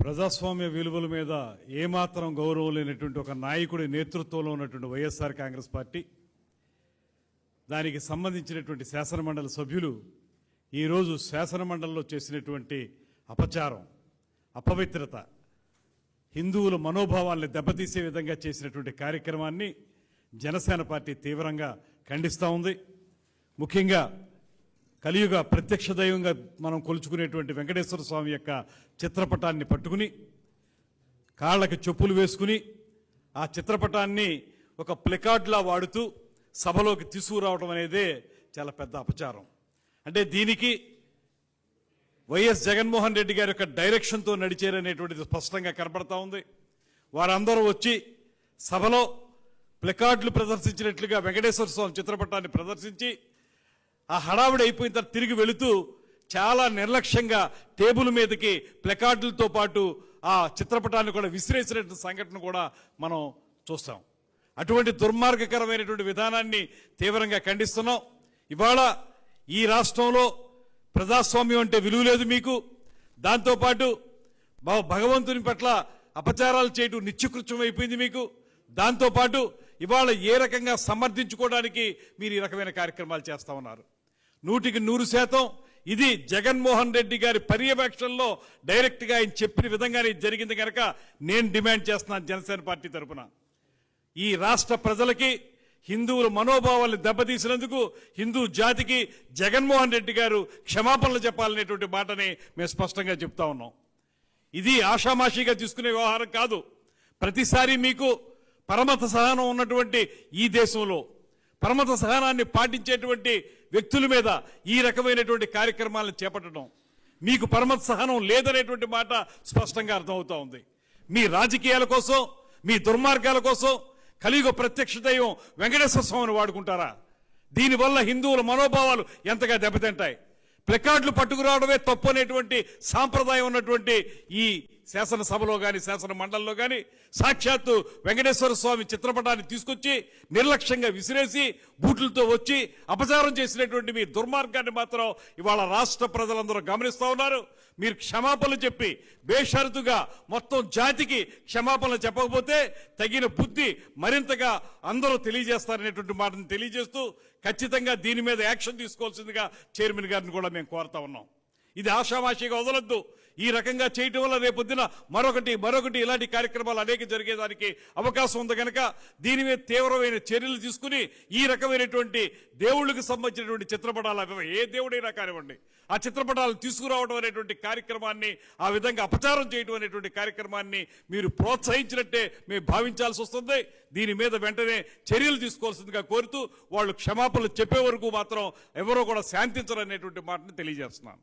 ప్రజాస్వామ్య విలువల మీద ఏమాత్రం గౌరవం లేనటువంటి ఒక నాయకుడి నేతృత్వంలో ఉన్నటువంటి వైఎస్ఆర్ కాంగ్రెస్ పార్టీ దానికి సంబంధించినటువంటి శాసనమండలి సభ్యులు ఈరోజు శాసనమండలిలో చేసినటువంటి అపచారం, అపవిత్రత, హిందువుల మనోభావాల్ని దెబ్బతీసే విధంగా చేసినటువంటి కార్యక్రమాన్ని జనసేన పార్టీ తీవ్రంగా ఖండిస్తూ ఉంది. ముఖ్యంగా కలియుగ ప్రత్యక్ష దైవంగా మనం కొలుచుకునేటువంటి వెంకటేశ్వర స్వామి యొక్క చిత్రపటాన్ని పట్టుకుని కాళ్ళకి చెప్పులు వేసుకుని ఆ చిత్రపటాన్ని ఒక ప్లకార్డ్లా వాడుతూ సభలోకి తీసుకురావడం అనేదే చాలా పెద్ద అపచారం. అంటే దీనికి వైఎస్ జగన్మోహన్ రెడ్డి గారి యొక్క డైరెక్షన్తో నడిచారనేటువంటిది స్పష్టంగా కనపడతా ఉంది. వారందరూ వచ్చి సభలో ప్లకార్డులు ప్రదర్శించినట్లుగా వెంకటేశ్వర స్వామి చిత్రపటాన్ని ప్రదర్శించి ఆ హడావిడి అయిపోయిన తర్వాత తిరిగి వెళుతూ చాలా నిర్లక్ష్యంగా టేబుల్ మీదకి ప్లకార్డులతో పాటు ఆ చిత్రపటాన్ని కూడా విసిరేసినటువంటి సంఘటన కూడా మనం చూస్తాం. అటువంటి దుర్మార్గకరమైనటువంటి విధానాన్ని తీవ్రంగా ఖండిస్తున్నాం. ఇవాళ ఈ రాష్ట్రంలో ప్రజాస్వామ్యం అంటే విలువ లేదు మీకు. దాంతోపాటు భగవంతుని పట్ల అపచారాలు చేయడం నిత్యకృత్యం అయిపోయింది మీకు. దాంతోపాటు ఇవాళ ఏ రకంగా సమర్థించుకోవడానికి మీరు ఈ రకమైన కార్యక్రమాలు చేస్తా ఉన్నారు. 100% ఇది జగన్మోహన్ రెడ్డి గారి పర్యవేక్షణలో డైరెక్ట్గా ఆయన చెప్పిన విధంగానే జరిగింది కనుక నేను డిమాండ్ చేస్తున్నాను జనసేన పార్టీ తరఫున. ఈ రాష్ట్ర ప్రజలకి హిందువుల మనోభావాలను దెబ్బతీసినందుకు హిందూ జాతికి జగన్మోహన్ రెడ్డి గారు క్షమాపణలు చెప్పాలనేటువంటి మాటని మేము స్పష్టంగా చెప్తా ఉన్నాం. ఇది ఆషామాషిగా తీసుకునే వ్యవహారం కాదు. ప్రతిసారి మీకు పరమత సహనం ఉన్నటువంటి ఈ దేశంలో పరమత సహనాన్ని పాటించేటువంటి వ్యక్తుల మీద ఈ రకమైనటువంటి కార్యక్రమాలను చేపట్టడం, మీకు పరమత సహనం లేదనేటువంటి మాట స్పష్టంగా అర్థమవుతా ఉంది. మీ రాజకీయాల కోసం, మీ దుర్మార్గాల కోసం కలియుగ ప్రత్యక్ష దైవం వెంకటేశ్వర స్వామిని వాడుకుంటారా? దీనివల్ల హిందువుల మనోభావాలు ఎంతగా దెబ్బతింటాయి. ప్లకార్డులు పట్టుకురావడమే తప్పు అనేటువంటి సాంప్రదాయం ఉన్నటువంటి ఈ శాసనసభలో కానీ శాసన మండలిలో కానీ సాక్షాత్తు వెంకటేశ్వర స్వామి చిత్రపటాన్ని తీసుకొచ్చి నిర్లక్ష్యంగా విసిరేసి బూట్లతో వచ్చి అపచారం చేసినటువంటి మీ దుర్మార్గాన్ని మాత్రం ఇవాళ రాష్ట్ర ప్రజలందరూ గమనిస్తూ ఉన్నారు. మీరు క్షమాపణలు చెప్పి బేషరతుగా మొత్తం జాతికి క్షమాపణలు చెప్పకపోతే తగిన బుద్ధి మరింతగా అందరూ తెలియజేస్తారనేటువంటి మాటను తెలియజేస్తూ ఖచ్చితంగా దీని మీద యాక్షన్ తీసుకోవాల్సిందిగా చైర్మన్ గారిని కూడా మేము కోరుతా ఉన్నాం. ఇది ఆషామాషిగా వదలొద్దు. ఈ రకంగా చేయటం వల్ల రేపొద్దున మరొకటి ఇలాంటి కార్యక్రమాలు అనేక జరిగేదానికి అవకాశం ఉంది కనుక దీని మీద తీవ్రమైన చర్యలు తీసుకుని ఈ రకమైనటువంటి దేవుళ్ళకి సంబంధించినటువంటి చిత్రపటాలు ఏ దేవుడైనా కానివ్వండి ఆ చిత్రపటాలు తీసుకురావడం అనేటువంటి కార్యక్రమాన్ని, ఆ విధంగా అపచారం చేయడం అనేటువంటి కార్యక్రమాన్ని మీరు ప్రోత్సహించినట్టే మేము భావించాల్సి వస్తుంది. దీని మీద వెంటనే చర్యలు తీసుకోవాల్సిందిగా కోరుతూ వాళ్ళు క్షమాపణలు చెప్పే వరకు మాత్రం ఎవరో కూడా శాంతించరు అనేటువంటి మాటను తెలియజేస్తున్నాను.